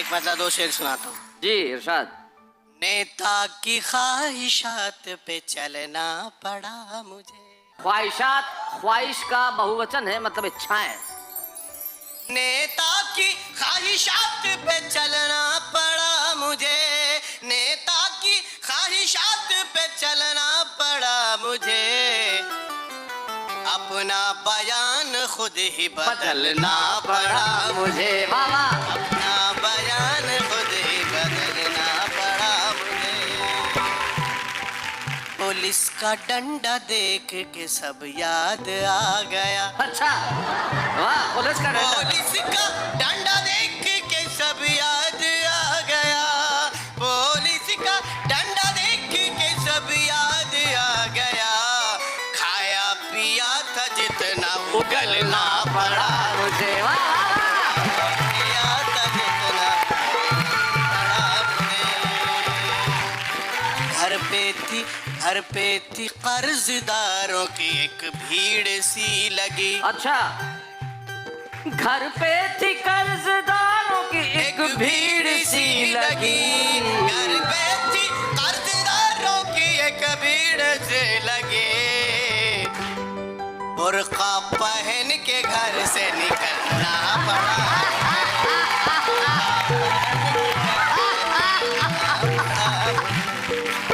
एक मतलब दो शेर सुनाता हूँ। जी इरशाद। नेता की ख्वाहिशात पे चलना पड़ा मुझे। ख्वाहिशात, ख्वाहिश का बहुवचन है, मतलब इच्छाएं। नेता की ख्वाहिशात पे चलना पड़ा मुझे, नेता की ख्वाहिशात पे चलना पड़ा मुझे, अपना बयान खुद ही बदलना पड़ा मुझे, अपना बयान खुद ही बदलना पड़ा मुझे। पुलिस का डंडा देख के सब याद आ गया। अच्छा वाह, पुलिस का डंडा। पुलिस का डंडा देख के सब याद आ गया, पुलिस का डंडा देख के सब याद आ गया, खाया पिया था जितना उगलना पड़ा मुझे, पिया था जितना पड़ा मुझे। घर पे थी कर्जदारों की एक भीड़ सी लगी। अच्छा, घर पे थी कर्जदारों की एक भीड़ सी लगी। घर पे थी कर्जदारों की एक भीड़ सी लगी, बुर्का पहन के घर से निकलना पड़ा।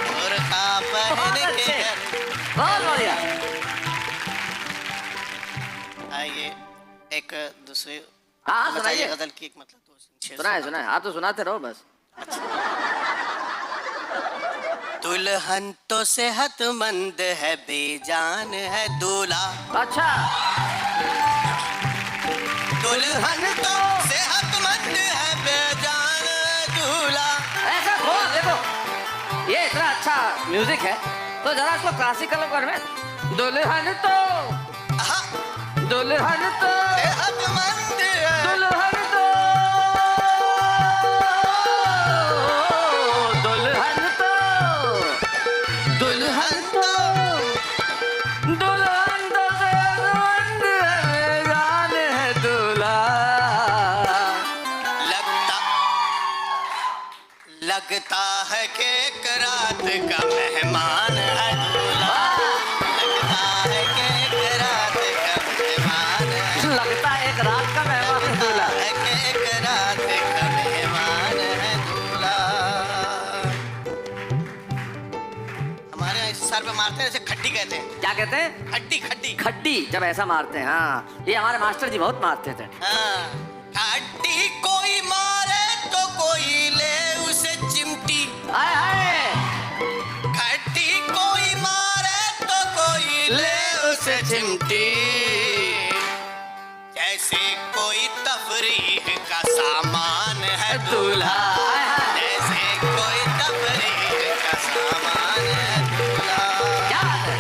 बुर्का पहन के घर। बहुत बढ़िया। आइए एक दूसरे हाँ बताइए सुनाइए। गजल की एक मतलब दो शेर सुनाए सुनाए, आप तो सुनाते रहो बस। दुल्हन तो सेहतमंद है, बेजान है दूल्हा। अच्छा, दुल्हन तो सेहतमंद है, बेजान है दूल्हा। ऐसा हो देखो, ये इतना अच्छा म्यूजिक है तो जरा इसको क्लासिकल कर में। दुल्हन तो आहा, दुल्हन तो सेहतमंद है, दुल्हन तो दुल्हन तो दुल्हन तो दुल्हन तो सेहतमंद है, बेजान है दूल्हा। लगता है कि एक रात का मेहमान है दूल्हा। लगता है कि एक रात का मेहमान है, लगता है एक रात का मेहमान है दूल्हा। है कि एक रात का मेहमान है दूल्हा। हमारे यहाँ इस सर पे मारते हैं, जैसे खड्डी कहते हैं। क्या कहते हैं? खड्डी खड्डी। खड्डी, जब ऐसा मारते हैं। हाँ, ये हमारे मास्टर जी बहुत मारते थे। हाँ, खड्डी कोई मारे तो कोई ले उसे चिमटी। हाय हाय, खड्डी कोई मारे तो कोई ले उसे चिमटी, जैसे कोई तफरीह का सामान है दूल्हा। जैसे कोई तफरीह का सामान है दूल्हा। क्या बात है।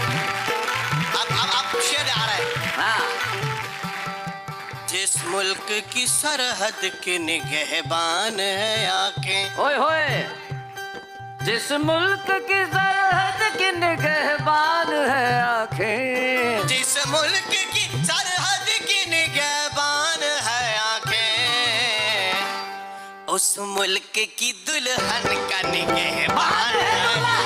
अब शेर आ रहा है। हाँ, जिस मुल्क की सरहद के निगहबान है आंखें, ओए होए, जिस मुल्क की सरहद की निगहबान है आंखें, जिस मुल्क की सरहद की निगहबान है आंखें, उस मुल्क की दुल्हन का निगहबान है दूल्हा।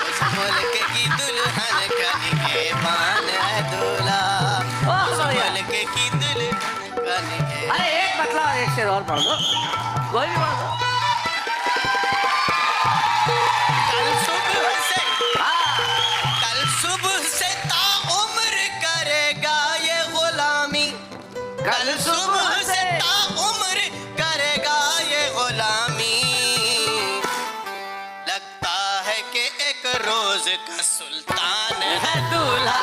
उस मुल्क की दुल्हन का निगहबान है दूल्हा। उस मुल्क की दुल्हन का निगहबान। अरे एक मतलब एक शेर और पढ़ दो, कोई भी पढ़ दो। कल सुबह से, हाँ, कल सुबह से ताउम्र करेगा ये गुलामी। कल सुबह से ताउम्र करेगा ये गुलामी, लगता है कि एक रोज का सुल्तान है दूल्हा।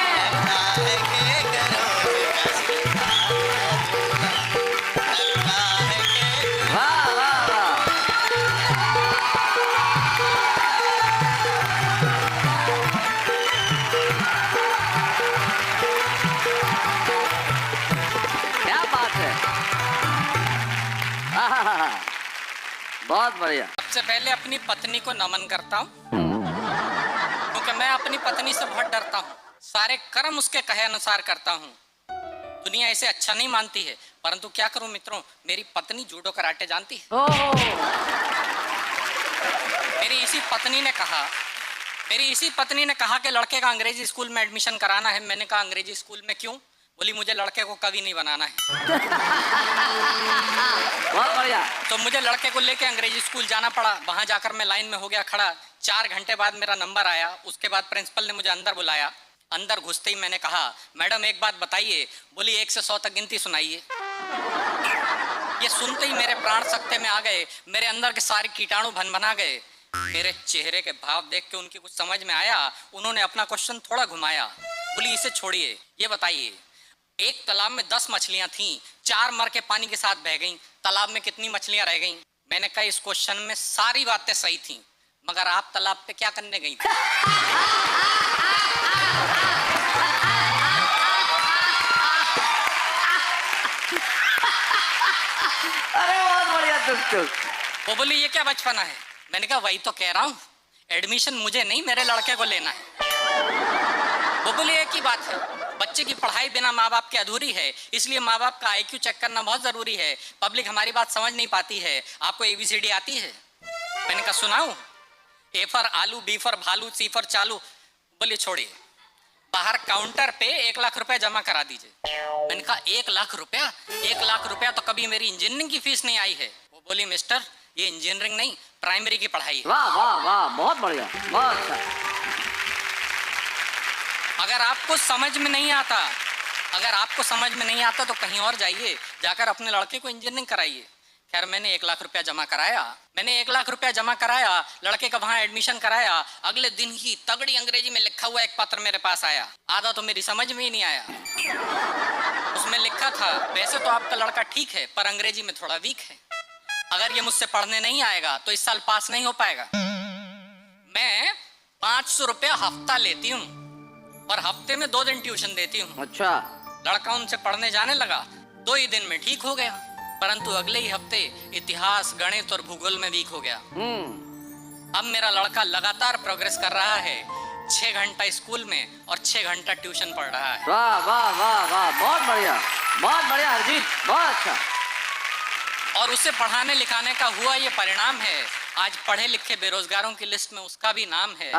लगता है कि एक रोज का सुल्तान है दूल्हा। लगता है कि वाह वाह वाह। क्या बात है। आहा, बहुत बढ़िया। सबसे पहले अपनी पत्नी को नमन करता हूँ, क्योंकि मैं अपनी पत्नी से बहुत डरता हूँ। सारे कर्म उसके कहे अनुसार करता हूँ। दुनिया इसे अच्छा नहीं मानती है, परंतु क्या करूं मित्रों, मेरी पत्नी जूडो कराटे जानती है। ओह, मेरी इसी पत्नी ने कहा कि लड़के का अंग्रेजी स्कूल में एडमिशन कराना है। मैंने कहा अंग्रेजी स्कूल में क्यों? बोली मुझे लड़के को कवि नहीं बनाना है। बहुत बढ़िया। तो मुझे लड़के को लेके अंग्रेजी स्कूल जाना पड़ा। वहां जाकर मैं लाइन में हो गया खड़ा। 4 घंटे बाद मेरा नंबर आया। उसके बाद प्रिंसिपल ने मुझे अंदर बुलाया। अंदर घुसते ही मैंने कहा, मैडम एक बात बताइए। बोली 1 से 100 तक गिनती सुनाइए। ये सुनते ही मेरे प्राण सकते में आ गए। मेरे अंदर के सारे कीटाणु भन-भना गए। मेरे चेहरे के भाव देख के उनकी कुछ समझ में आया। उन्होंने अपना क्वेश्चन थोड़ा घुमाया। बोली इसे छोड़िए, ये बताइए, एक तालाब में 10 मछलियां थीं, 4 मर के पानी के साथ बह गईं। तालाब में कितनी मछलियां रह गईं? मैंने कहा इस क्वेश्चन में सारी बातें सही थीं, मगर आप तालाब पे क्या करने गई थी? अरे बहुत बढ़िया टुक। वो बोली ये क्या बचपना है? मैंने कहा वही तो कह रहा हूँ, एडमिशन मुझे नहीं मेरे लड़के को लेना है। वो बोली एक ही बात है, बच्चे की पढ़ाई बिना माँ बाप के अधूरी है, इसलिए माँ बाप का IQ चेक करना बहुत जरूरी है। पब्लिक हमारी बात समझ नहीं पाती है। आपको ABCD आती है? मैंने कहा सुनाऊं? A फॉर आलू, B फॉर भालू, C फॉर चालू। बोलिए छोड़िए, बाहर काउंटर पे 1 लाख रुपया जमा करा दीजिए। मैंने कहा 1 लाख रुपया? 1 लाख रुपया तो कभी मेरी इंजीनियरिंग की फीस नहीं आई है। वो बोली मिस्टर ये इंजीनियरिंग नहीं, प्राइमरी की पढ़ाई है। वाह वाह वाह, बहुत बढ़िया, बहुत अच्छा। अगर आपको समझ में नहीं आता तो कहीं और जाइए, जाकर अपने लड़के को इंजीनियरिंग कराइए। खैर मैंने 1 लाख रुपया जमा कराया। लड़के का वहां एडमिशन कराया। अगले दिन ही तगड़ी अंग्रेजी में लिखा हुआ एक पत्र मेरे पास आया। आधा तो मेरी समझ में ही नहीं आया। उसमें लिखा था, वैसे तो आपका लड़का ठीक है पर अंग्रेजी में थोड़ा वीक है। अगर ये मुझसे पढ़ने नहीं आएगा तो इस साल पास नहीं हो पाएगा। मैं 500 रुपया हफ्ता लेती हूँ और हफ्ते में 2 दिन ट्यूशन देती हूँ। अच्छा। लड़का उनसे पढ़ने जाने लगा। 2 ही दिन में ठीक हो गया, परंतु अगले ही हफ्ते इतिहास, गणित और भूगोल में वीक हो गया। अब मेरा लड़का लगातार प्रोग्रेस कर रहा है। 6 घंटा स्कूल में और 6 घंटा ट्यूशन पढ़ रहा है। वाह वाह वाह वाह, बहुत बढ़िया हरजीत, बहुत अच्छा। और उसे पढ़ाने लिखाने का हुआ ये परिणाम है। आज पढ़े लिखे बेरोजगारों की लिस्ट में उसका भी नाम है।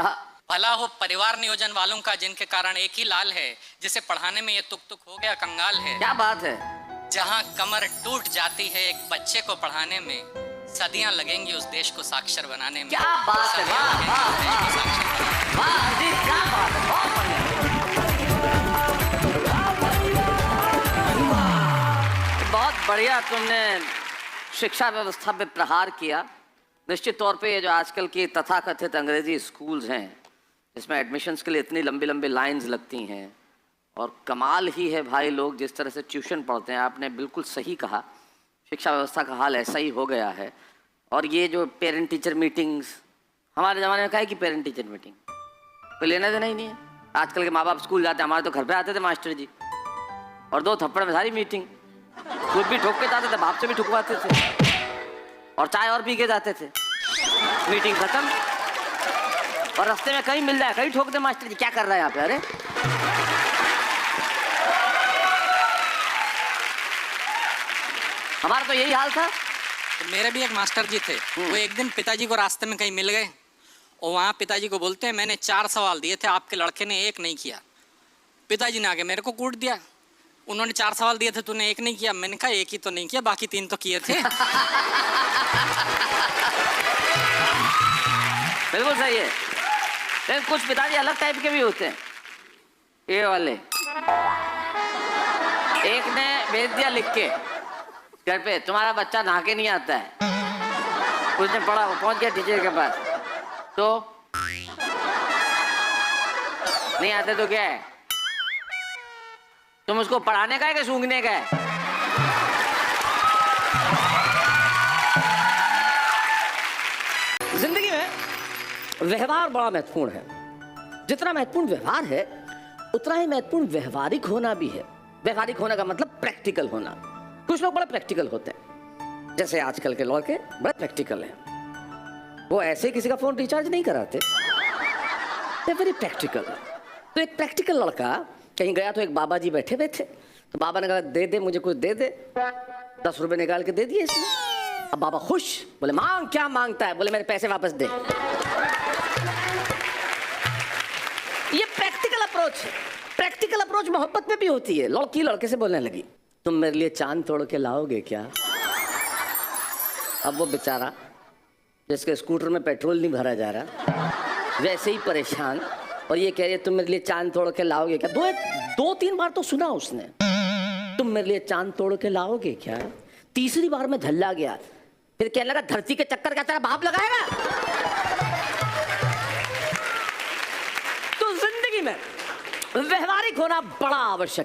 भला हो परिवार नियोजन वालों का, जिनके कारण एक ही लाल है, जिसे पढ़ाने में ये तुक हो गया कंगाल है। क्या बात है। जहाँ कमर टूट जाती है एक बच्चे को पढ़ाने में, सदियां लगेंगी उस देश को साक्षर बनाने में। क्या बात है, वाह वाह वाह हरजीत, क्या बात है, बहुत बढ़िया। बहुत बढ़िया तुमने शिक्षा व्यवस्था पे प्रहार किया। निश्चित तौर पे ये जो आजकल की तथाकथित अंग्रेजी स्कूल्स हैं, जिसमें एडमिशन्स के लिए इतनी लंबी लंबी लाइंस लगती हैं, और कमाल ही है भाई लोग जिस तरह से ट्यूशन पढ़ते हैं। आपने बिल्कुल सही कहा, शिक्षा व्यवस्था का हाल ऐसा ही हो गया है। और ये जो पेरेंट टीचर मीटिंग्स, हमारे ज़माने में क्या है कि पेरेंट टीचर मीटिंग कोई लेना देना ही नहीं है। आजकल के माँ बाप स्कूल जाते हैं, हमारे तो घर पे आते थे मास्टर जी, और 2 थप्पड़ में सारी मीटिंग। खुद भी ठोक के जाते थे, बाप से भी ठुकवाते थे, और चाय और पी के जाते थे। मीटिंग खत्म, और रास्ते में कहीं मिल जाए कहीं ठोक दे मास्टर जी, क्या कर रहा है यहाँ पे। अरे हमारा तो यही हाल था। तो मेरे भी एक मास्टर जी थे। वो एक दिन पिताजी को रास्ते में कहीं मिल गए, और वहाँ पिताजी को बोलते हैं मैंने 4 सवाल दिए थे, आपके लड़के ने 1 नहीं किया। पिताजी ने आगे मेरे को कूट दिया। उन्होंने 4 सवाल दिए थे, तूने 1 नहीं किया। मैंने कहा 1 ही तो नहीं किया, बाकी 3 तो किए थे। बिल्कुल सही है। लेकिन कुछ पिताजी अलग टाइप के भी होते हैं। ये वाले एक ने भेज दिया लिख के घर पे, तुम्हारा बच्चा नहा के नहीं आता है। उसने पढ़ा, पहुंच गया टीचर के पास, तो नहीं आते तो क्या है, तुम उसको पढ़ाने का है कि सूंघने का है? जिंदगी में व्यवहार बड़ा महत्वपूर्ण है। जितना महत्वपूर्ण व्यवहार है, उतना ही महत्वपूर्ण व्यवहारिक होना भी है। व्यवहारिक होने का मतलब प्रैक्टिकल होना। कुछ लोग बड़े प्रैक्टिकल होते हैं, जैसे आजकल के लड़के बड़े प्रैक्टिकल हैं। वो ऐसे किसी का फोन रिचार्ज नहीं कराते, वेरी प्रैक्टिकल। तो एक प्रैक्टिकल लड़का कहीं गया तो एक बाबा जी बैठे हुए थे, तो बाबा ने कहा दे दे मुझे कुछ दे दे। 10 रुपए निकाल के दे दिए इसने। अब बाबा खुश, बोले मांग, क्या मांगता है? बोले मेरे पैसे वापस दे। ये प्रैक्टिकल अप्रोच है। प्रैक्टिकल अप्रोच मोहब्बत में भी होती है। लड़की लड़के से बोलने लगी तुम मेरे लिए चांद तोड़ के लाओगे क्या? अब वो बेचारा जिसके स्कूटर में पेट्रोल नहीं भरा जा रहा वैसे ही परेशान, और ये कह रही है तुम मेरे लिए चांद तोड़ के लाओगे क्या? 2-3 बार तो सुना उसने, तुम मेरे लिए चांद तोड़ के लाओगे क्या? तीसरी बार में झल्ला गया, फिर कहने लगा धरती के चक्कर का तेरा बाप लगाएगा? तो जिंदगी में व्यवहारिक होना बड़ा आवश्यक।